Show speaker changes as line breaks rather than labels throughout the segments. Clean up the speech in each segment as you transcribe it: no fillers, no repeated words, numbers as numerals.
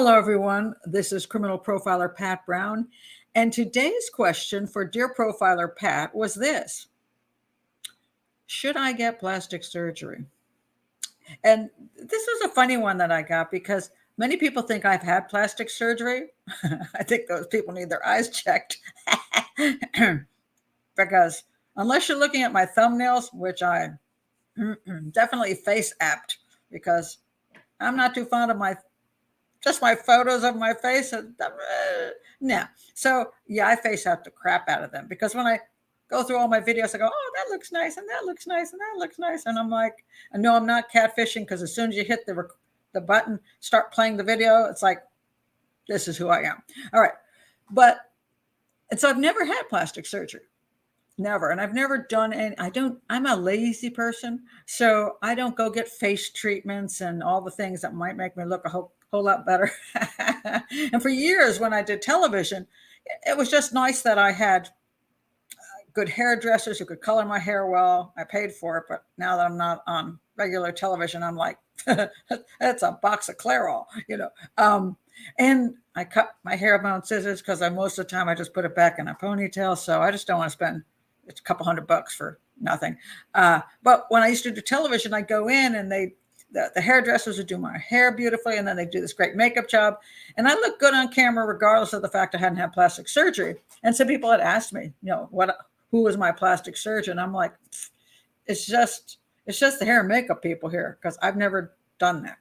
Hello, everyone. This is criminal profiler Pat Brown. And today's question for Dear Profiler Pat was this: should I get plastic surgery? And this was a funny one that I got because many people think I've had plastic surgery. I think those people need their eyes checked. Because unless you're looking at my thumbnails, which I definitely face apped because I'm not too fond of my photos of my face. No. So yeah, I face out the crap out of them because when I go through all my videos, I go, oh, that looks nice, and that looks nice, and that looks nice, and I'm like, I know I'm not catfishing because as soon as you hit the button, start playing the video, it's like, this is who I am. All right, but and so I've never had plastic surgery. Never. And I've never done any, I'm a lazy person. So I don't go get face treatments and all the things that might make me look a whole lot better. And for years when I did television, it was just nice that I had good hairdressers who could color my hair well. I paid for it. But now that I'm not on regular television, I'm like, that's a box of Clairol. And I cut my hair with my own scissors because most of the time I just put it back in a ponytail. So I just don't want to spend a couple $100 for nothing. But when I used to do television, I'd go in and the hairdressers would do my hair beautifully, and then they do this great makeup job. And I looked good on camera, regardless of the fact I hadn't had plastic surgery. And some people had asked me, who was my plastic surgeon? I'm like, it's just the hair and makeup people here because I've never done that.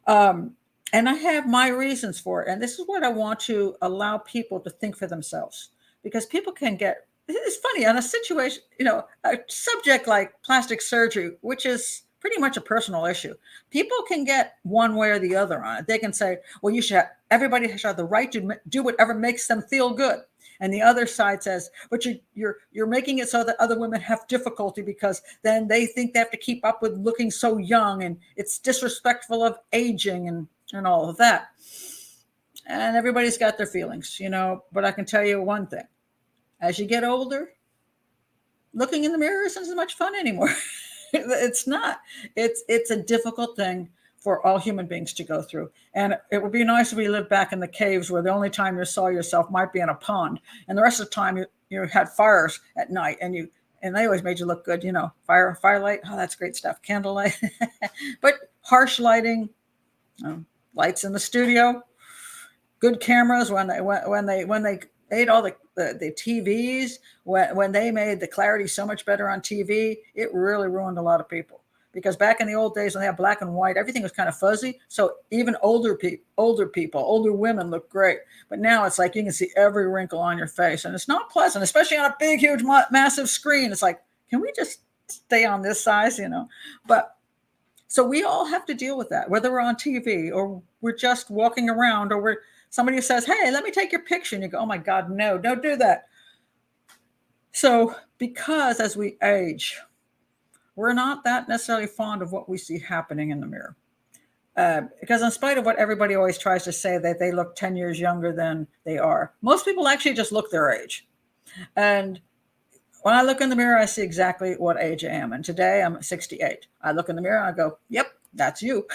And I have my reasons for it. And this is what I want to allow people to think for themselves, because people can get, it's funny on a situation, a subject like plastic surgery, which is pretty much a personal issue. People can get one way or the other on it. They can say, well, everybody should have the right to do whatever makes them feel good. And the other side says, but you're making it so that other women have difficulty because then they think they have to keep up with looking so young, and it's disrespectful of aging and all of that. And everybody's got their feelings, but I can tell you one thing. As you get older, looking in the mirror isn't as much fun anymore. It's not. It's a difficult thing for all human beings to go through. And it would be nice if we lived back in the caves where the only time you saw yourself might be in a pond, and the rest of the time you had fires at night, and they always made you look good, firelight. Oh, that's great stuff. Candlelight. But harsh lighting, lights in the studio, good cameras when they made all the TVs, when they made the clarity so much better on TV, it really ruined a lot of people. Because back in the old days when they had black and white, everything was kind of fuzzy. So even older women look great. But now it's like you can see every wrinkle on your face, and it's not pleasant, especially on a big, huge, massive screen. It's like, can we just stay on this size, But so we all have to deal with that, whether we're on TV or we're just walking around, or somebody says, hey, let me take your picture. And you go, oh my God, no, don't do that. So because as we age, we're not that necessarily fond of what we see happening in the mirror. Because in spite of what everybody always tries to say, that they look 10 years younger than they are, most people actually just look their age. And when I look in the mirror, I see exactly what age I am. And today I'm 68. I look in the mirror and I go, yep, that's you.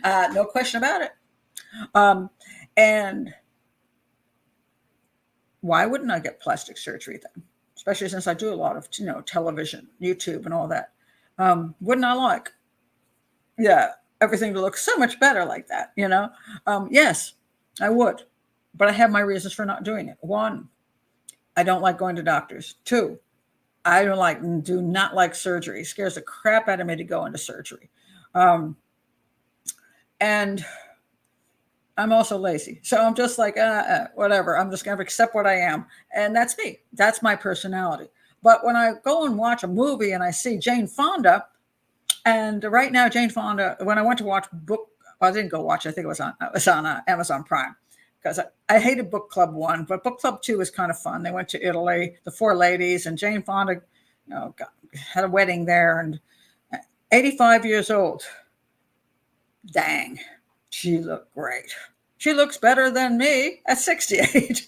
No question about it. And why wouldn't I get plastic surgery then? Especially since I do a lot of, television, YouTube and all that. Wouldn't I like, everything to look so much better like that, Yes, I would. But I have my reasons for not doing it. 1, I don't like going to doctors. 2, I do not like surgery. It scares the crap out of me to go into surgery. And I'm also lazy. So I'm just like, whatever. I'm just going to accept what I am. And that's me. That's my personality. But when I go and watch a movie and I see Jane Fonda, and right now Jane Fonda, when I went to watch I didn't go watch. I think it was on Amazon Prime, because I hated Book Club 1, but Book Club 2 was kind of fun. They went to Italy, the 4 ladies, and Jane Fonda, had a wedding there, and 85 years old. Dang. She looked great. She looks better than me at 68.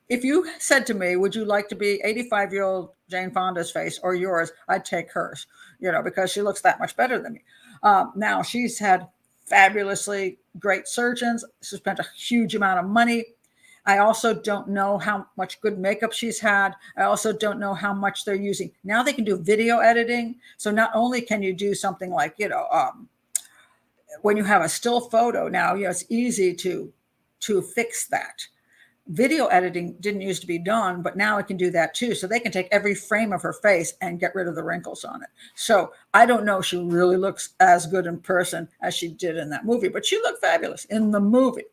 If you said to me, would you like to be 85-year-old Jane Fonda's face or yours? I'd take hers, because she looks that much better than me. Now she's had fabulously great surgeons, she spent a huge amount of money. I also don't know how much good makeup she's had. I also don't know how much they're using. Now they can do video editing. So not only can you do something like, when you have a still photo now, it's easy to fix that. Video editing didn't used to be done, but now it can do that too. So they can take every frame of her face and get rid of the wrinkles on it. So I don't know if she really looks as good in person as she did in that movie, but she looked fabulous in the movie. It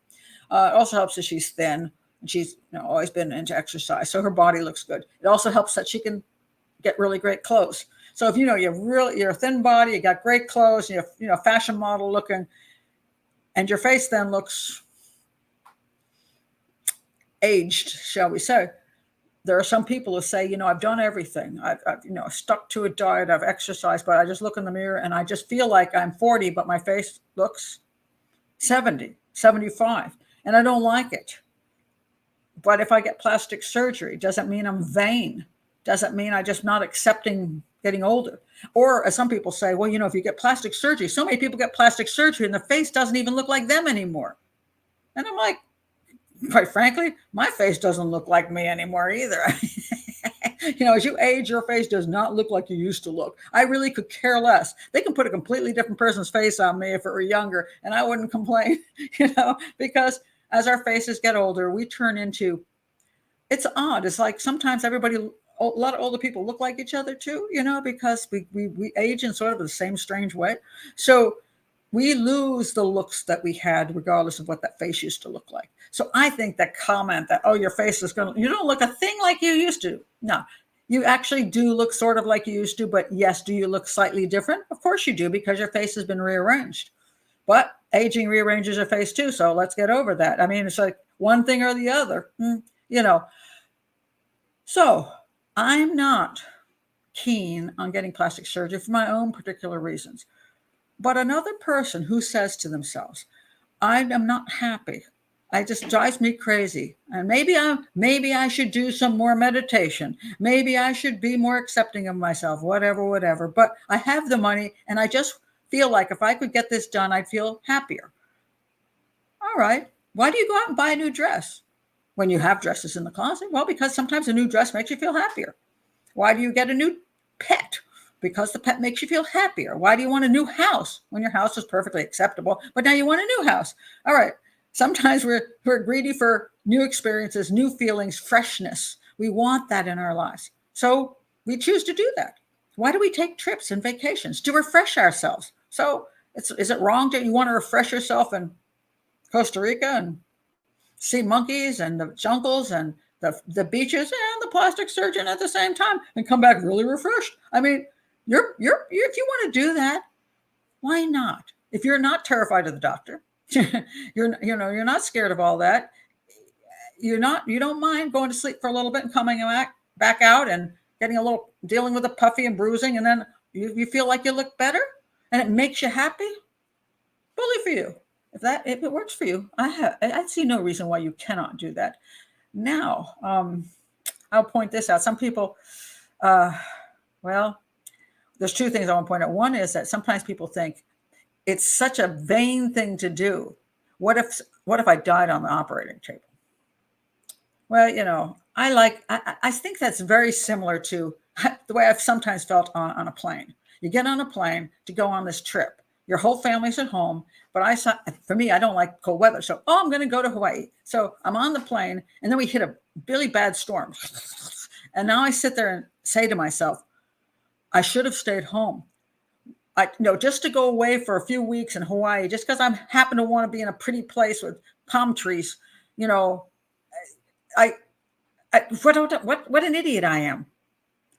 also helps that she's thin. And she's always been into exercise, so her body looks good. It also helps that she can get really great clothes. So if you're a thin body, you got great clothes, you're fashion model looking, and your face then looks aged, shall we say. There are some people who say, I've done everything. I've stuck to a diet, I've exercised, but I just look in the mirror and I just feel like I'm 40, but my face looks 70, 75, and I don't like it. But if I get plastic surgery, doesn't mean I'm vain. Doesn't mean I'm just not accepting getting older. Or as some people say, well, if you get plastic surgery, so many people get plastic surgery and the face doesn't even look like them anymore. And I'm like, quite frankly, my face doesn't look like me anymore either. As you age, your face does not look like you used to look. I really could care less. They can put a completely different person's face on me if it were younger, and I wouldn't complain, because as our faces get older, we turn into, it's odd. It's like sometimes a lot of older people look like each other too, because we age in sort of the same strange way. So we lose the looks that we had regardless of what that face used to look like. So I think that comment that, your face is you don't look a thing like you used to. No, you actually do look sort of like you used to, but yes, do you look slightly different? Of course you do, because your face has been rearranged. But aging rearranges your face too. So let's get over that. I mean, it's like one thing or the other, So I'm not keen on getting plastic surgery for my own particular reasons. But another person who says to themselves, I am not happy. It just drives me crazy. And maybe I should do some more meditation. Maybe I should be more accepting of myself, whatever. But I have the money and I just feel like if I could get this done, I'd feel happier. All right. Why do you go out and buy a new dress when you have dresses in the closet? Well, because sometimes a new dress makes you feel happier. Why do you get a new pet? Because the pet makes you feel happier. Why do you want a new house when your house is perfectly acceptable, but now you want a new house? All right. Sometimes we're greedy for new experiences, new feelings, freshness. We want that in our lives. So we choose to do that. Why do we take trips and vacations? To refresh ourselves. So is it wrong that you want to refresh yourself in Costa Rica and see monkeys and the jungles and the beaches and the plastic surgeon at the same time and come back really refreshed? I mean, if you want to do that, why not? If you're not terrified of the doctor, you're not scared of all that. You don't mind going to sleep for a little bit and coming back out and dealing with a puffy and bruising, and then you feel like you look better and it makes you happy. Bully for you. If it works for you, I see no reason why you cannot do that. Now, I'll point this out. Some people, there's two things I want to point out. One is that sometimes people think it's such a vain thing to do. What if I died on the operating table? Well, I think that's very similar to the way I've sometimes felt on a plane. You get on a plane to go on this trip. Your whole family's at home, but for me, I don't like cold weather. So, I'm going to go to Hawaii. So I'm on the plane, and then we hit a really bad storm. And now I sit there and say to myself, I should have stayed home. Just to go away for a few weeks in Hawaii, just because I happen to want to be in a pretty place with palm trees, what an idiot I am.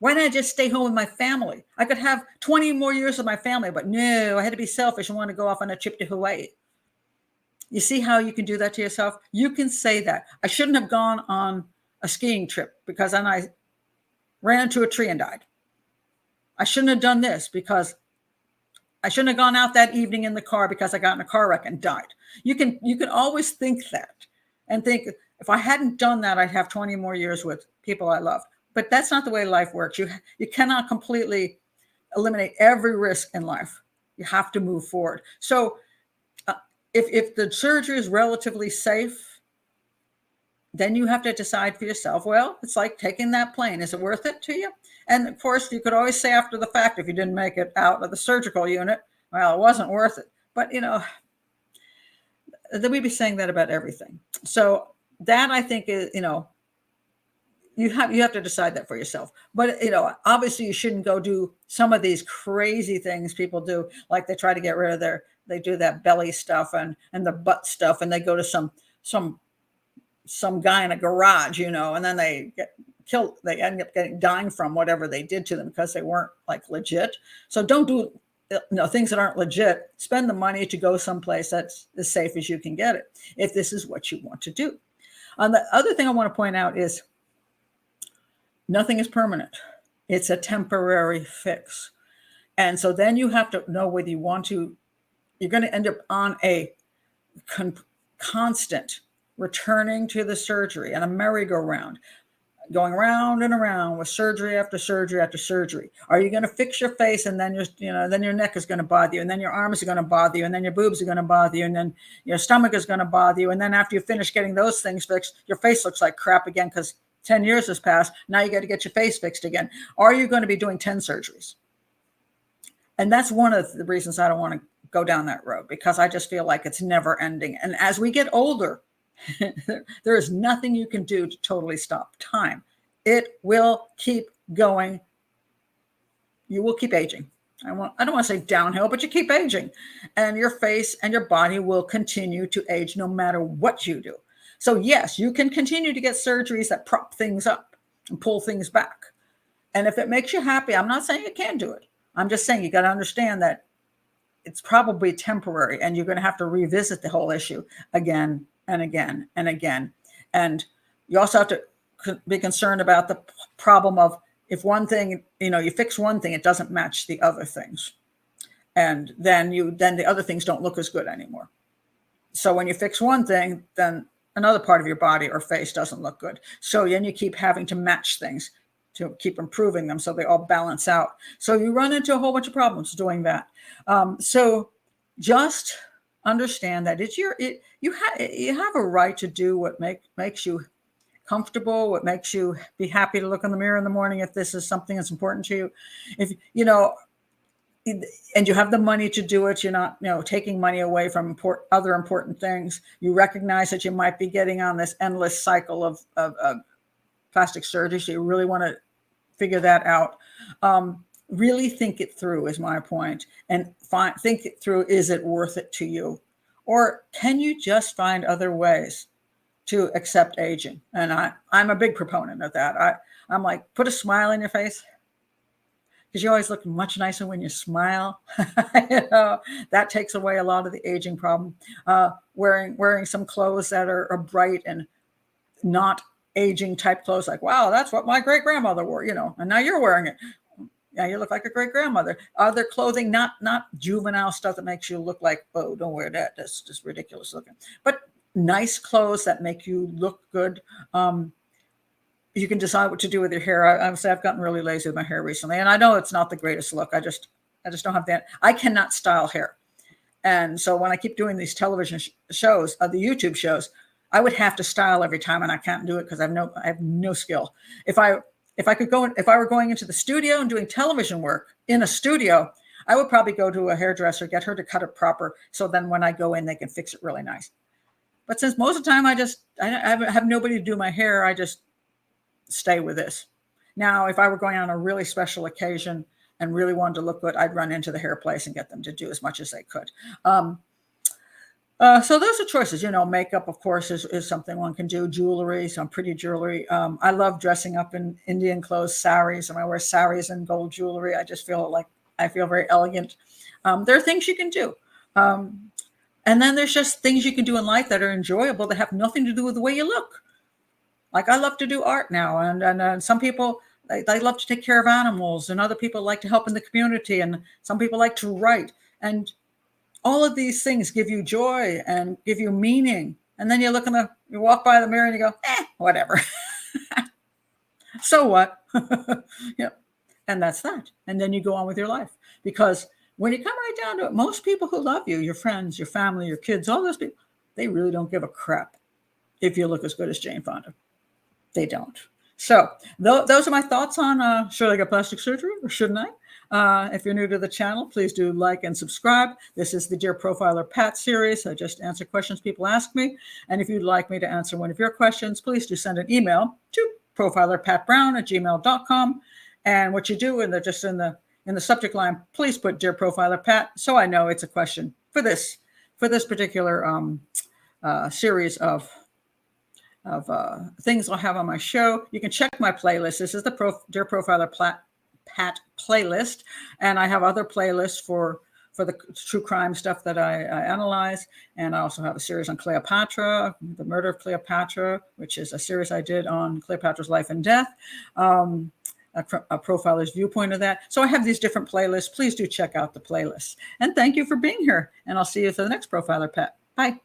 Why didn't I just stay home with my family? I could have 20 more years with my family, but no, I had to be selfish and want to go off on a trip to Hawaii. You see how you can do that to yourself? You can say that. I shouldn't have gone on a skiing trip because then I ran into a tree and died. I shouldn't have done this because I shouldn't have gone out that evening in the car because I got in a car wreck and died. You can always think that and think, if I hadn't done that, I'd have 20 more years with people I love. But that's not the way life works. You cannot completely eliminate every risk in life. You have to move forward. So if the surgery is relatively safe, then you have to decide for yourself, well, it's like taking that plane. Is it worth it to you? And of course, you could always say after the fact, if you didn't make it out of the surgical unit, well, it wasn't worth it. But, then we'd be saying that about everything. So that, I think, is, you have to decide that for yourself. But, obviously you shouldn't go do some of these crazy things people do. Like they try to get rid of they do that belly stuff and the butt stuff, and they go to some guy in a garage, and then they get killed. They end up dying from whatever they did to them because they weren't like legit. So don't do things that aren't legit. Spend the money to go someplace that's as safe as you can get it, if this is what you want to do. The other thing I want to point out is nothing is permanent. It's a temporary fix. And so then you have to know whether you want to, you're going to end up on a constant returning to the surgery and a merry-go-round, going around and around with surgery after surgery after surgery. Are you going to fix your face, and then your neck is going to bother you, and then your arms are going to bother you, and then your boobs are going to bother you, and then your stomach is going to bother you, and then after you finish getting those things fixed, your face looks like crap again because 10 years has passed. Now you got to get your face fixed again. Are you going to be doing 10 surgeries? And that's one of the reasons I don't want to go down that road, because I just feel like it's never ending. And as we get older, there is nothing you can do to totally stop time. It will keep going. You will keep aging. I don't want to say downhill, but you keep aging, and your face and your body will continue to age no matter what you do. So yes, you can continue to get surgeries that prop things up and pull things back. And if it makes you happy, I'm not saying you can't do it. I'm just saying you got to understand that it's probably temporary, and you're going to have to revisit the whole issue again and again and again. And you also have to be concerned about the problem of, if one thing, you fix one thing, it doesn't match the other things. And then the other things don't look as good anymore. So when you fix one thing, then another part of your body or face doesn't look good. So then you keep having to match things to keep improving them so they all balance out. So you run into a whole bunch of problems doing that. So just understand that you have a right to do what makes you comfortable, what makes you be happy to look in the mirror in the morning, if this is something that's important to you. If and you have the money to do it, you're not taking money away from other important things. You recognize that you might be getting on this endless cycle of plastic surgery, so you really want to figure that out. Really think it through is my point, and think it through. Is it worth it to you, or can you just find other ways to accept aging? And I'm a big proponent of that. I'm like, put a smile on your face, because you always look much nicer when you smile. That takes away a lot of the aging problem. Wearing some clothes that are bright and not aging type clothes, like, wow, that's what my great grandmother wore, and now you're wearing it. Yeah, you look like a great grandmother. Other clothing, not juvenile stuff that makes you look like, oh, don't wear that. That's just ridiculous looking. But nice clothes that make you look good. You can decide what to do with your hair. I've gotten really lazy with my hair recently, and I know it's not the greatest look. I just don't have that. I cannot style hair, and so when I keep doing these television shows, the YouTube shows, I would have to style every time, and I can't do it because I have no skill. If I were going into the studio and doing television work in a studio, I would probably go to a hairdresser, get her to cut it proper, so then when I go in, they can fix it really nice. But since most of the time I have nobody to do my hair, I just stay with this. Now, if I were going on a really special occasion and really wanted to look good, I'd run into the hair place and get them to do as much as they could. So those are choices. Makeup, of course, is something one can do. Jewelry, some pretty jewelry. I love dressing up in Indian clothes, saris, and I wear saris and gold jewelry. I just feel like I feel very elegant. There are things you can do. And then there's just things you can do in life that are enjoyable that have nothing to do with the way you look. Like, I love to do art now, and some people, they love to take care of animals, and other people like to help in the community, and some people like to write. And all of these things give you joy and give you meaning. And then you walk by the mirror and you go, whatever. So what? Yeah. And that's that. And then you go on with your life, because when you come right down to it, most people who love you, your friends, your family, your kids, all those people, they really don't give a crap if you look as good as Jane Fonda. They don't. So those are my thoughts on should I get plastic surgery or shouldn't I? If you're new to the channel, please do like and subscribe. This is the Dear Profiler Pat series. I just answer questions people ask me. And if you'd like me to answer one of your questions, please do send an email to profilerpatbrown@gmail.com. And what you do, and just in the subject line, please put Dear Profiler Pat, so I know it's a question for this particular series of things I'll have on my show. You can check my playlist. This is the Dear Profiler Pat playlist, and I have other playlists for the true crime stuff that I analyze. And I also have a series on Cleopatra, the murder of Cleopatra, which is a series I did on Cleopatra's life and death, a profiler's viewpoint of that. So I have these different playlists. Please do check out the playlists. And thank you for being here. And I'll see you for the next Profiler Pat. Bye.